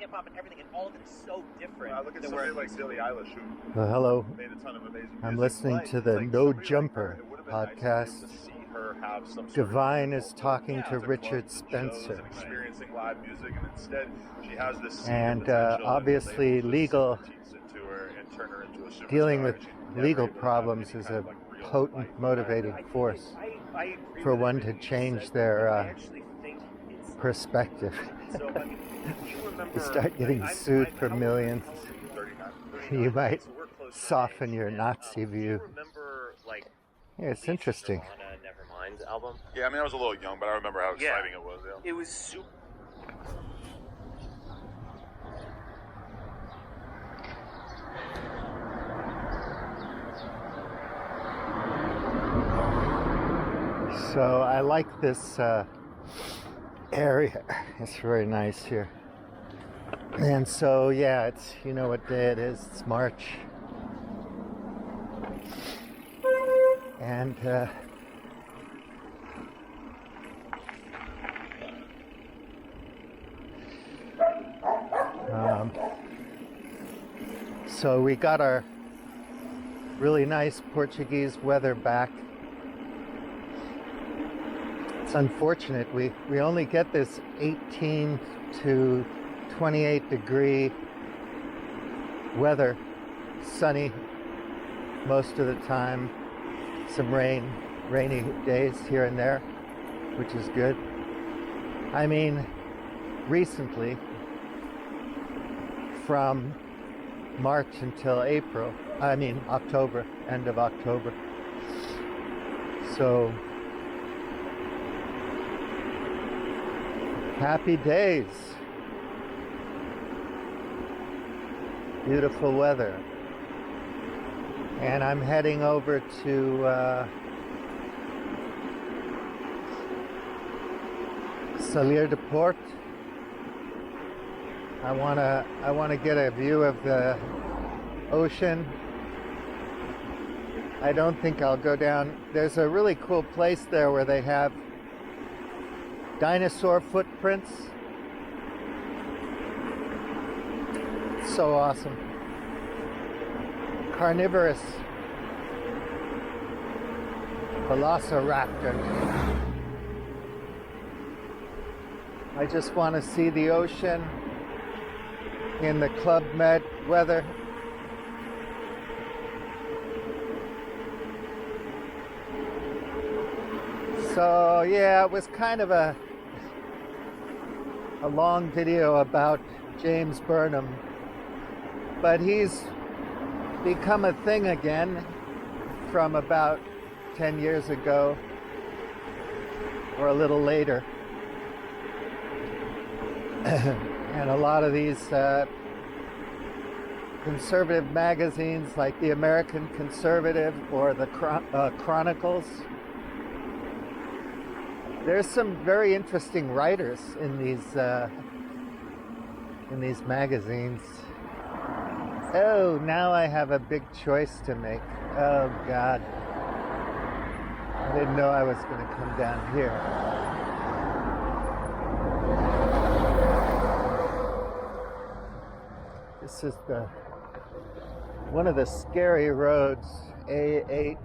hip hop and everything, and all of it is so different. I look at somebody like Billie Eilish who hello. made a ton of amazing music. I'm listening to the No Jumper podcast. Nice to see her have some Divine is talking to Richard Spencer. And experiencing live music, and instead she has this and obviously legal dealing with legal problems is a potent motivating force for one to change their perspective. You start getting sued for millions, you might soften your Nazi view. Yeah, it's interesting. Nevermind album. Yeah, I mean I was a little young, but I remember how exciting it was. Yeah. It was super. So I like this area. It's very nice here. And so yeah, it's, you know what day it is. It's March. And so we got our really nice Portuguese weather back. It's unfortunate we only get this 18 to 28 degree weather, sunny most of the time, some rainy days here and there, which is good. I mean, recently, from March until October, end of October. So, happy days. Beautiful weather. And I'm heading over to Salir de Port. I wanna get a view of the ocean. I don't think I'll go down. There's a really cool place there where they have dinosaur footprints. So awesome. Carnivorous velociraptor. I just want to see the ocean in the Club Med weather. So yeah, it was kind of a long video about James Burnham, but he's become a thing again from about 10 years ago or a little later. And a lot of these conservative magazines like the American Conservative or the Chronicles, there's some very interesting writers in these magazines. Oh, now I have a big choice to make. Oh God, I didn't know I was going to come down here. This is one of the scary roads, A8,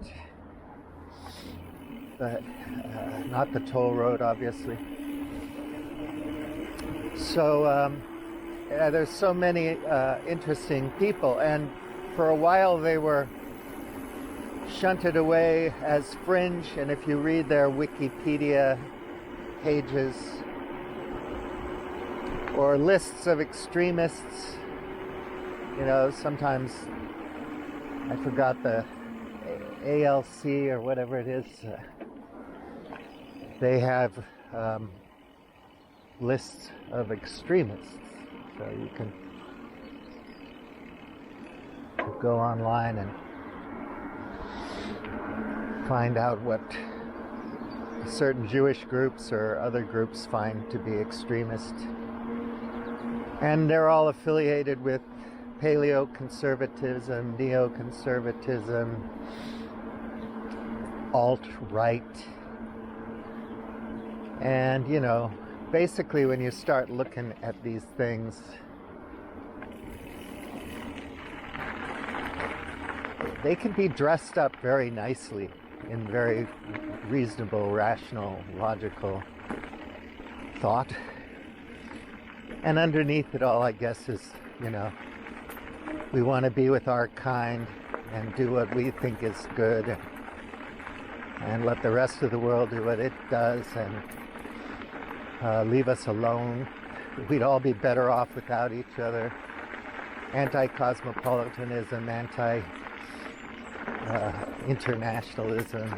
but not the toll road, obviously. So yeah, there's so many interesting people, and for a while they were shunted away as fringe, and if you read their Wikipedia pages or lists of extremists, you know, sometimes I forgot the ALC or whatever it is. They have lists of extremists, so you can go online and find out what certain Jewish groups or other groups find to be extremist. And they're all affiliated with paleoconservatism, neoconservatism, alt-right. And, you know, basically when you start looking at these things, they can be dressed up very nicely in very reasonable, rational, logical thought. And underneath it all, I guess, is, we want to be with our kind and do what we think is good and let the rest of the world do what it does and leave us alone. We'd all be better off without each other. Anti-cosmopolitanism, anti-internationalism.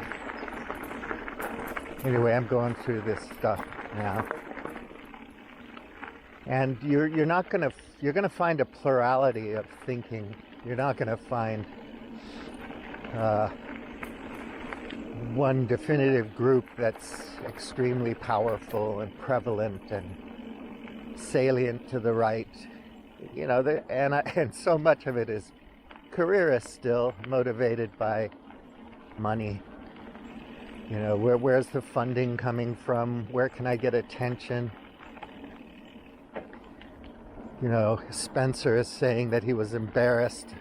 Anyway, I'm going through this stuff now. And you're gonna find a plurality of thinking. You're not gonna find one definitive group that's extremely powerful and prevalent and salient to the right. And so much of it is careerist still, motivated by money. Where's the funding coming from? Where can I get attention? Spencer is saying that he was embarrassed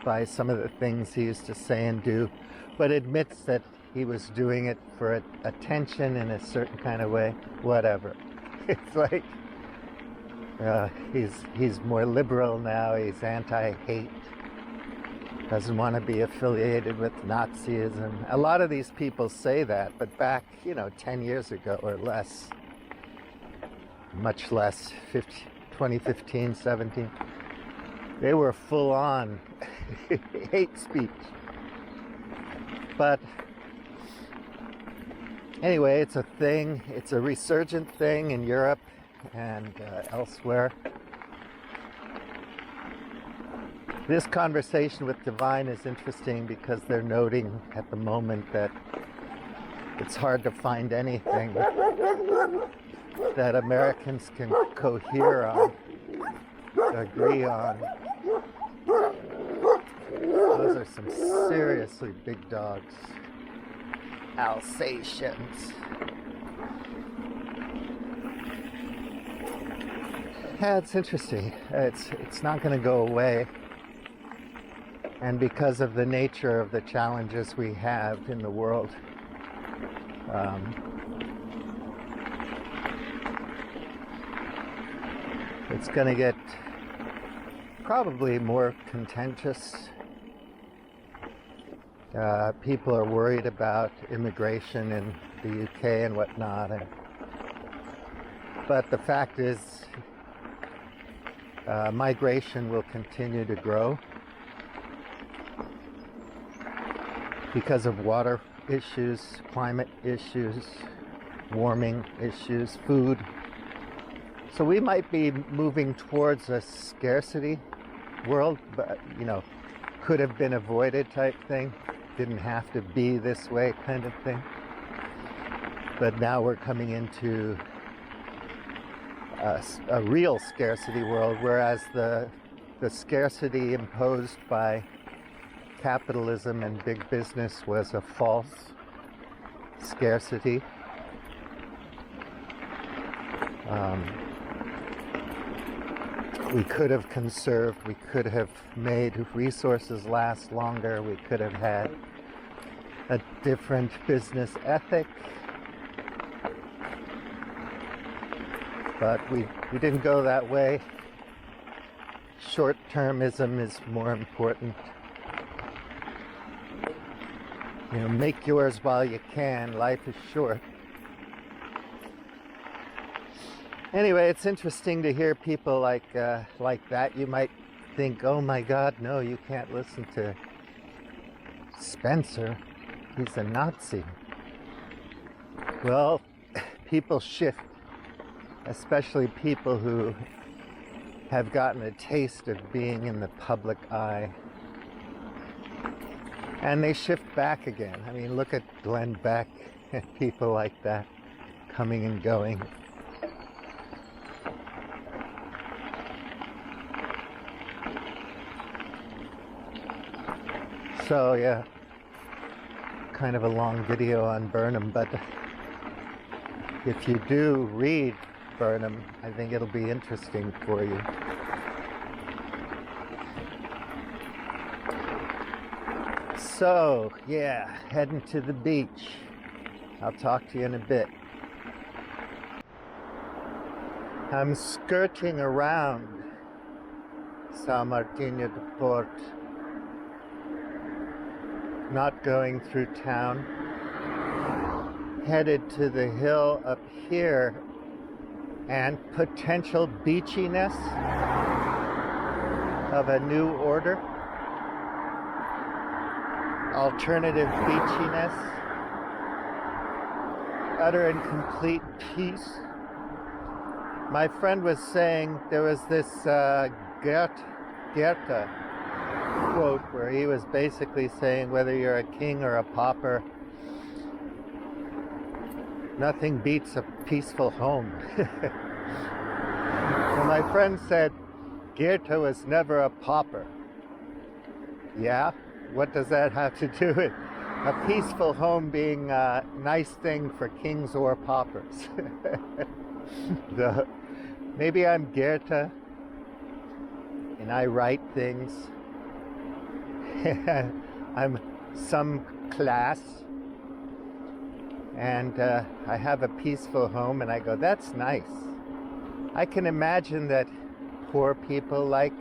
by some of the things he used to say and do, but admits that he was doing it for attention in a certain kind of way. Whatever. It's like he's more liberal now. He's anti-hate. Doesn't want to be affiliated with Nazism. A lot of these people say that, but back, 10 years ago or less, much less, 2015, 17, they were full on hate speech. But anyway, it's a thing. It's a resurgent thing in Europe and elsewhere. This conversation with Divine is interesting because they're noting at the moment that it's hard to find anything that Americans can cohere on, agree on. Those are some seriously big dogs. Alsatians. Yeah, it's interesting. It's not going to go away. And because of the nature of the challenges we have in the world, it's going to get probably more contentious. People are worried about immigration in the UK and whatnot. But the fact is, migration will continue to grow because of water issues, climate issues, warming issues, food. So we might be moving towards a scarcity world, but, could have been avoided type thing. Didn't have to be this way kind of thing. But now we're coming into a real scarcity world, whereas the scarcity imposed by capitalism and big business was a false scarcity. We could have conserved, we could have made resources last longer, we could have had a different business ethic, but we didn't go that way. Short-termism is more important. Make yours while you can. Life is short. Anyway, it's interesting to hear people like that. You might think, oh my God, no, you can't listen to Spencer. He's a Nazi. Well, people shift, especially people who have gotten a taste of being in the public eye. And they shift back again. I mean, look at Glenn Beck and people like that coming and going. So, yeah, kind of a long video on Burnham, but if you do read Burnham, I think it'll be interesting for you. So, yeah, heading to the beach. I'll talk to you in a bit. I'm skirting around São Martinho de Porto, not going through town, headed to the hill up here, and potential beachiness of a new order, alternative beachiness, utter and complete peace. My friend was saying there was this Goethe quote where he was basically saying whether you're a king or a pauper, nothing beats a peaceful home. And my friend said, Goethe was never a pauper. Yeah? What does that have to do with a peaceful home being a nice thing for kings or paupers? Maybe I'm Goethe and I write things. I'm some class and I have a peaceful home and I go, that's nice. I can imagine that poor people like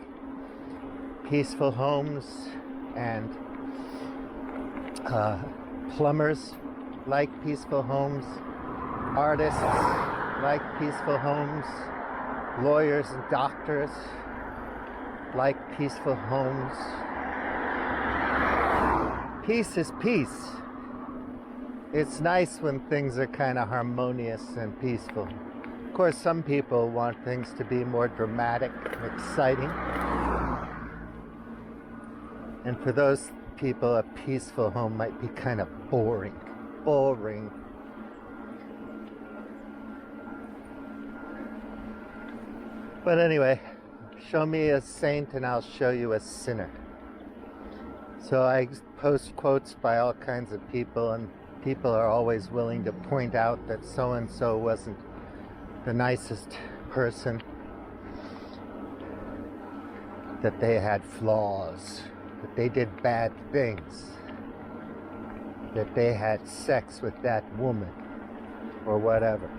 peaceful homes and plumbers like peaceful homes, artists like peaceful homes, lawyers and doctors like peaceful homes. Peace is peace. It's nice when things are kind of harmonious and peaceful. Of course, some people want things to be more dramatic and exciting. And for those people, a peaceful home might be kind of boring. Boring. But anyway, show me a saint and I'll show you a sinner. So I post quotes by all kinds of people, and people are always willing to point out that so-and-so wasn't the nicest person, that they had flaws, that they did bad things, that they had sex with that woman, or whatever.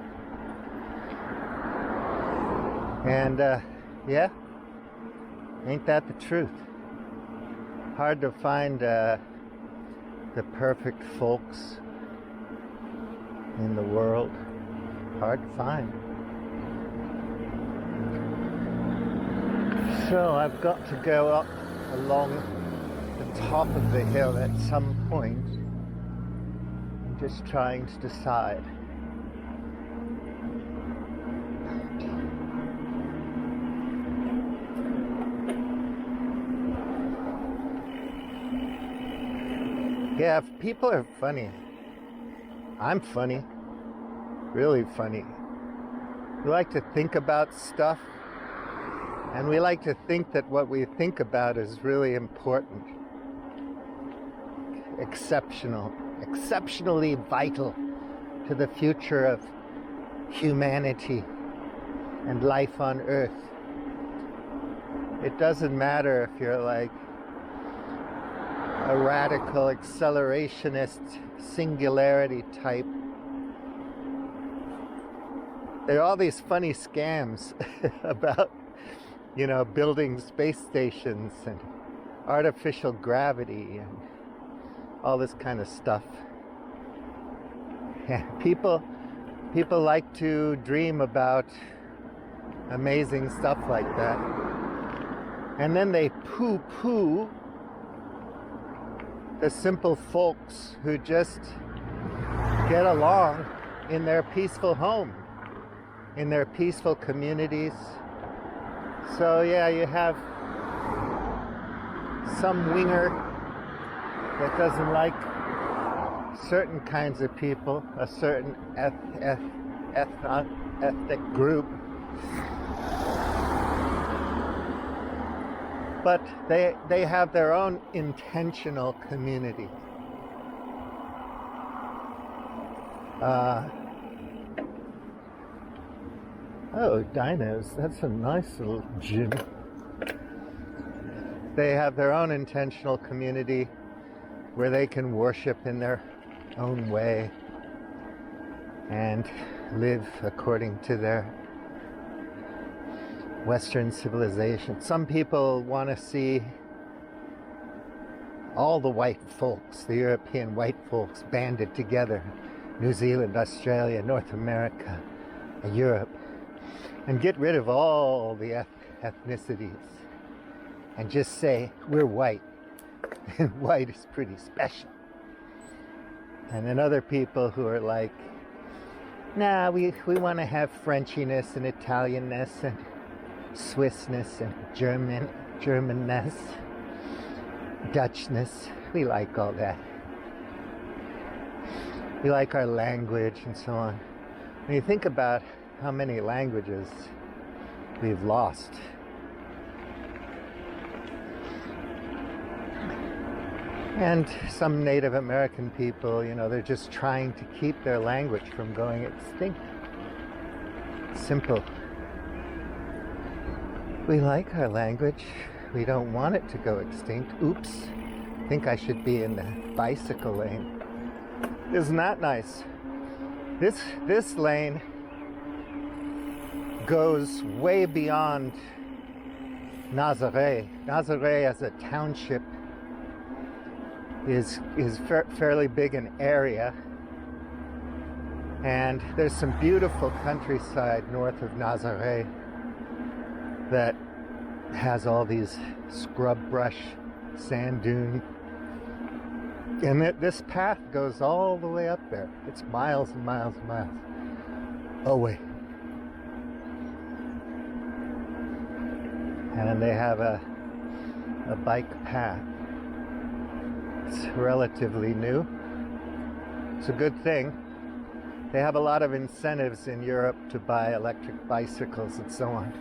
And, yeah, ain't that the truth? Hard to find the perfect folks in the world. Hard to find. So I've got to go up along the top of the hill at some point. I'm just trying to decide. Yeah, people are funny. I'm funny. Really funny. We like to think about stuff, and we like to think that what we think about is really important, exceptional, exceptionally vital to the future of humanity and life on Earth. It doesn't matter if you're like a radical accelerationist singularity type. There are all these funny scams about, you know, building space stations and artificial gravity and all this kind of stuff. Yeah, people like to dream about amazing stuff like that. And then they poo-poo the simple folks who just get along in their peaceful home, in their peaceful communities. So yeah, you have some winger that doesn't like certain kinds of people, a certain ethnic group. But they have their own intentional community. Oh, dinos, that's a nice little gym. They have their own intentional community, where they can worship in their own way and live according to their Western civilization. Some people want to see all the white folks, the European white folks, banded together, New Zealand, Australia, North America, Europe, and get rid of all the ethnicities and just say, we're white, and white is pretty special. And then other people who are like, nah, we want to have Frenchiness and Italianness and Swissness and Germanness, Dutchness. We like all that. We like our language and so on. When you think about how many languages we've lost, and some Native American people, you know, they're just trying to keep their language from going extinct. Simple. We like our language. We don't want it to go extinct. Oops. I think I should be in the bicycle lane. Isn't that nice? This lane goes way beyond Nazaré. Nazaré as a township is fairly big in area, and there's some beautiful countryside north of Nazaré that has all these scrub brush, sand dune, and this path goes all the way up there. It's miles and miles and miles away. And they have a bike path. It's relatively new. It's a good thing. They have a lot of incentives in Europe to buy electric bicycles and so on.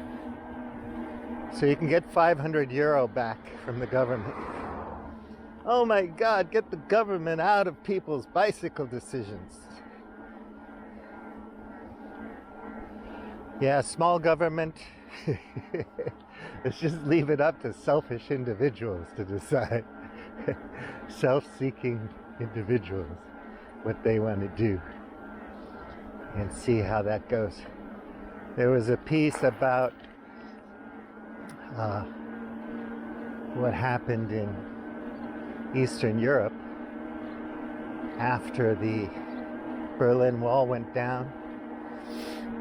So you can get €500 back from the government. Oh my God, get the government out of people's bicycle decisions. Yeah, small government. Let's just leave it up to selfish individuals to decide. Self-seeking individuals, what they want to do, and see how that goes. There was a piece about what happened in Eastern Europe after the Berlin Wall went down,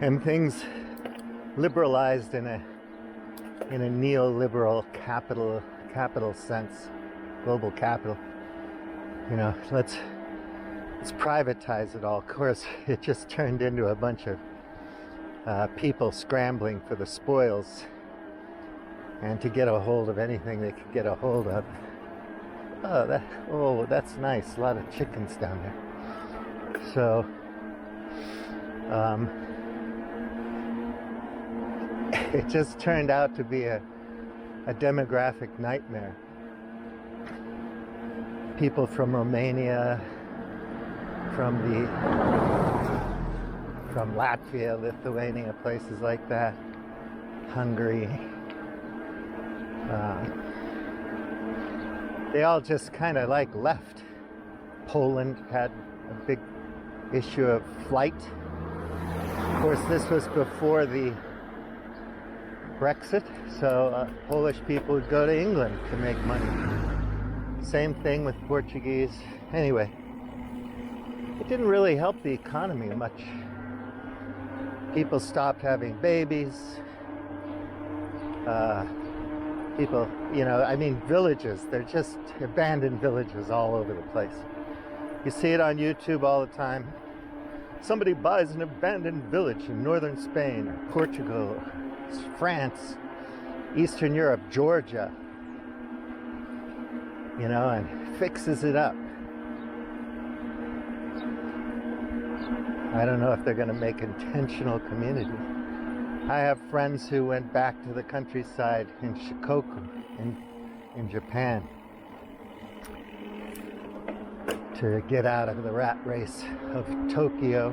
and things liberalized in a neoliberal capital sense. Global capital, you know, let's privatize it all. Of course, it just turned into a bunch of people scrambling for the spoils and to get a hold of anything they could get a hold of. Oh, that's nice. A lot of chickens down there. So, it just turned out to be a demographic nightmare. People from Romania, from Latvia, Lithuania, places like that, Hungary, they all just kind of like left. Poland had a big issue of flight. Of course, this was before the Brexit, so Polish people would go to England to make money. Same thing with Portuguese. Anyway, it didn't really help the economy much. People stopped having babies. People, you know, I mean, villages, they're just abandoned villages all over the place. You see it on YouTube all the time. Somebody buys an abandoned village in northern Spain, or Portugal, or France, Eastern Europe, Georgia, you know, and fixes it up. I don't know if they're going to make intentional communities. I have friends who went back to the countryside in Shikoku, in Japan, to get out of the rat race of Tokyo.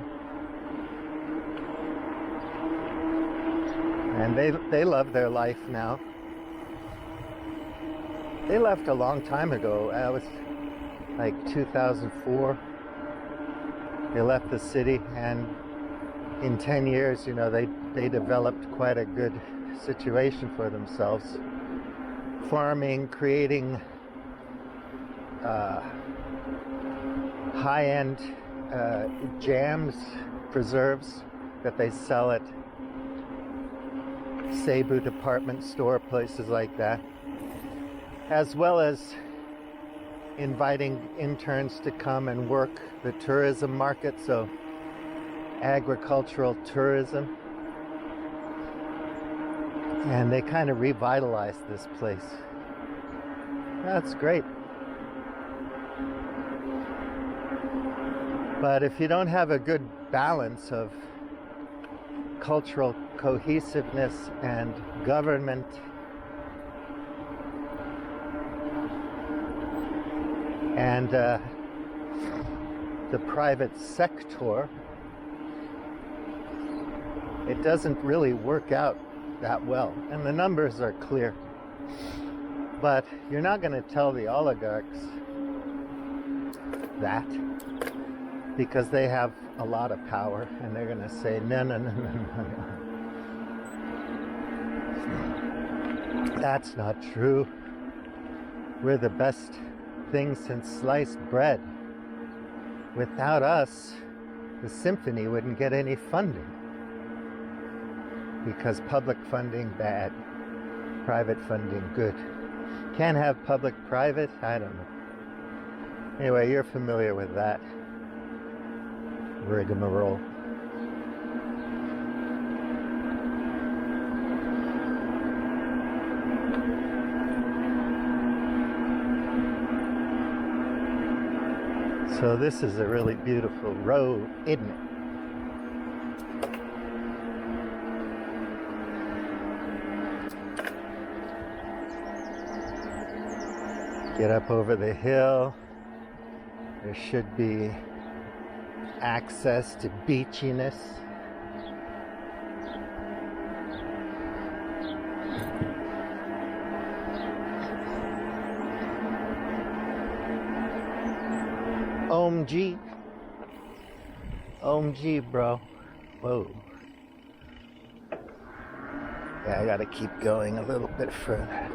And they love their life now. They left a long time ago. like 2004. They left the city, and in 10 years, they developed quite a good situation for themselves. Farming, creating high-end jams, preserves that they sell at Cebu department store, places like that, as well as inviting interns to come and work the tourism market, so agricultural tourism. And they kind of revitalized this place. That's great. But if you don't have a good balance of cultural cohesiveness and government and the private sector, it doesn't really work out that well. And the numbers are clear. But you're not going to tell the oligarchs that, because they have a lot of power, and they're going to say, no. That's not true. We're the best thing since sliced bread. Without us, the symphony wouldn't get any funding. Because public funding, bad. Private funding, good. Can't have public-private? I don't know. Anyway, you're familiar with that rigmarole. So this is a really beautiful road, isn't it? Get up over the hill. There should be access to beachiness. OMG, bro. Whoa. Yeah, I gotta keep going a little bit further.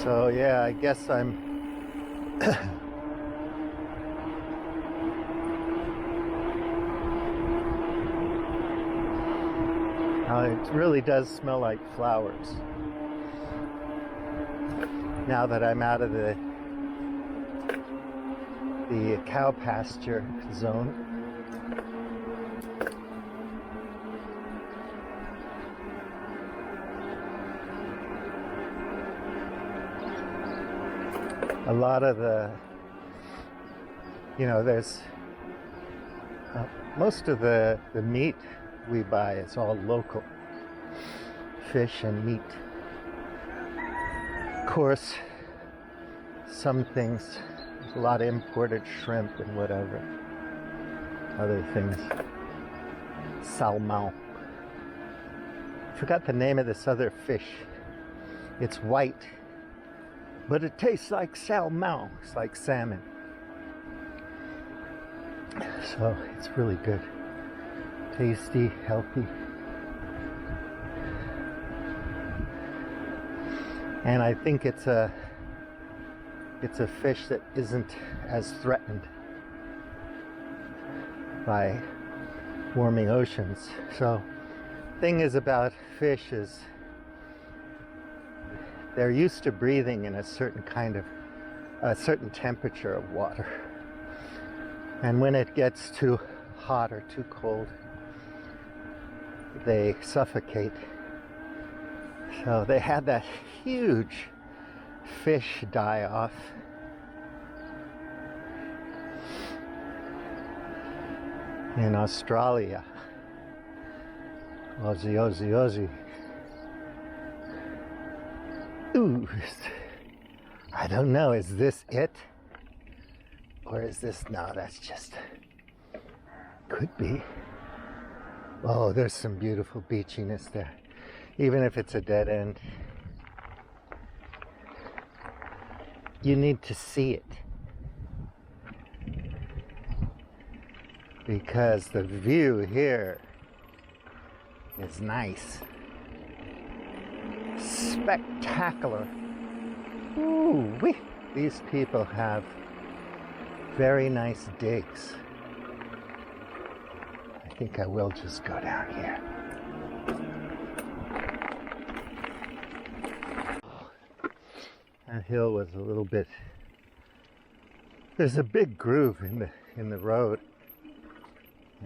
So yeah, I guess I'm it really does smell like flowers now that I'm out of the cow pasture zone. A lot of the, there's most of the meat we buy is all local, fish and meat. Of course, some things, there's a lot of imported shrimp and whatever, other things. Salmon. Forgot the name of this other fish. It's white, but it tastes like salmon. It's like salmon. So it's really good. Tasty, healthy. And I think it's a fish that isn't as threatened by warming oceans. So thing is about fish is they're used to breathing in a certain temperature of water. And when it gets too hot or too cold, they suffocate. So they had that huge fish die off. In Australia. Aussie. Ooh, I don't know, is this it? Or is this, no, that's just Could be. Oh, there's some beautiful beachiness there. Even if it's a dead end. You need to see it. Because the view here is nice. Spectacular. Ooh, wee. These people have very nice digs. I think I will just go down here. That hill was a little bit. There's a big groove in the road,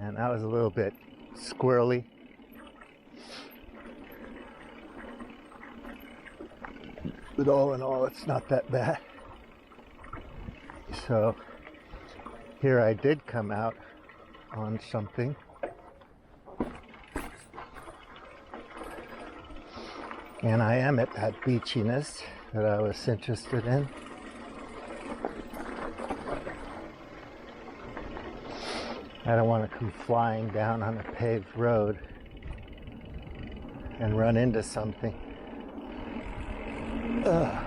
and that was a little bit squirrely. But all in all, it's not that bad. So here I did come out on something. And I am at that beachiness that I was interested in. I don't want to come flying down on a paved road and run into something. Ugh.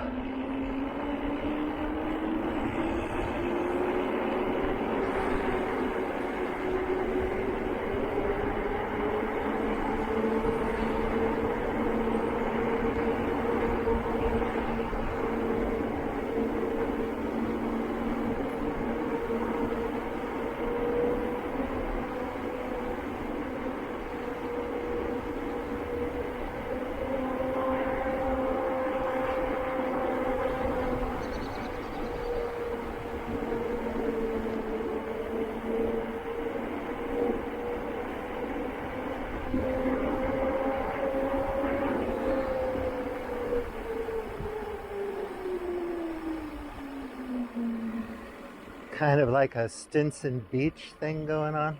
Kind of like a Stinson Beach thing going on.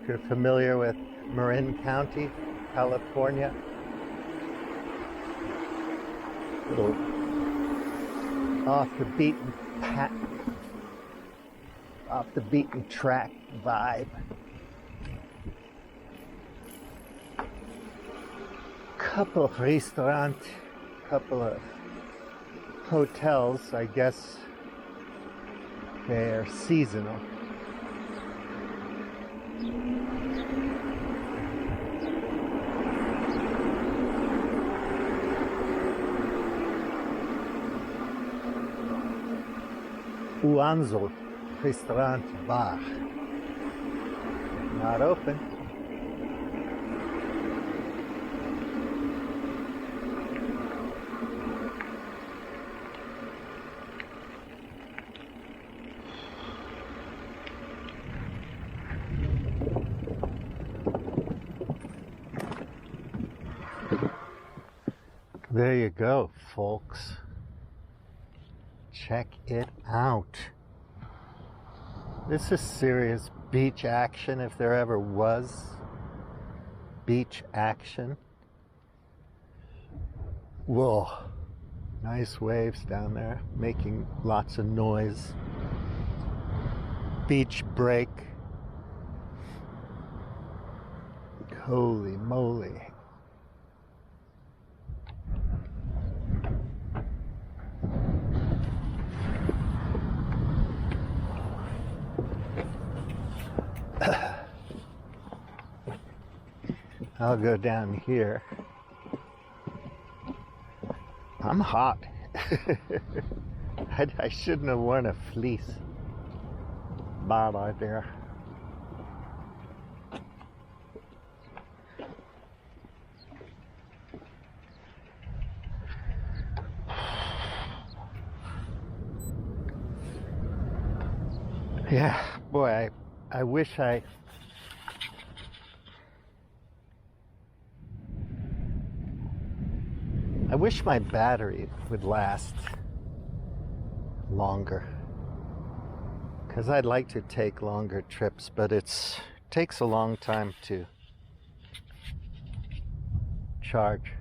If you're familiar with Marin County, California. Little off the beaten path, off the beaten track vibe. Couple of restaurants, couple of hotels, I guess. They're seasonal. Uanzo Restaurant Bar. Not open. There you go, folks. Check it out. This is serious beach action if there ever was beach action. Whoa. Nice waves down there, making lots of noise. Beach break. Holy moly. I'll go down here. I'm hot. I shouldn't have worn a fleece. Bad idea. Yeah, boy, I wish I wish my battery would last longer, because I'd like to take longer trips, but it takes a long time to charge.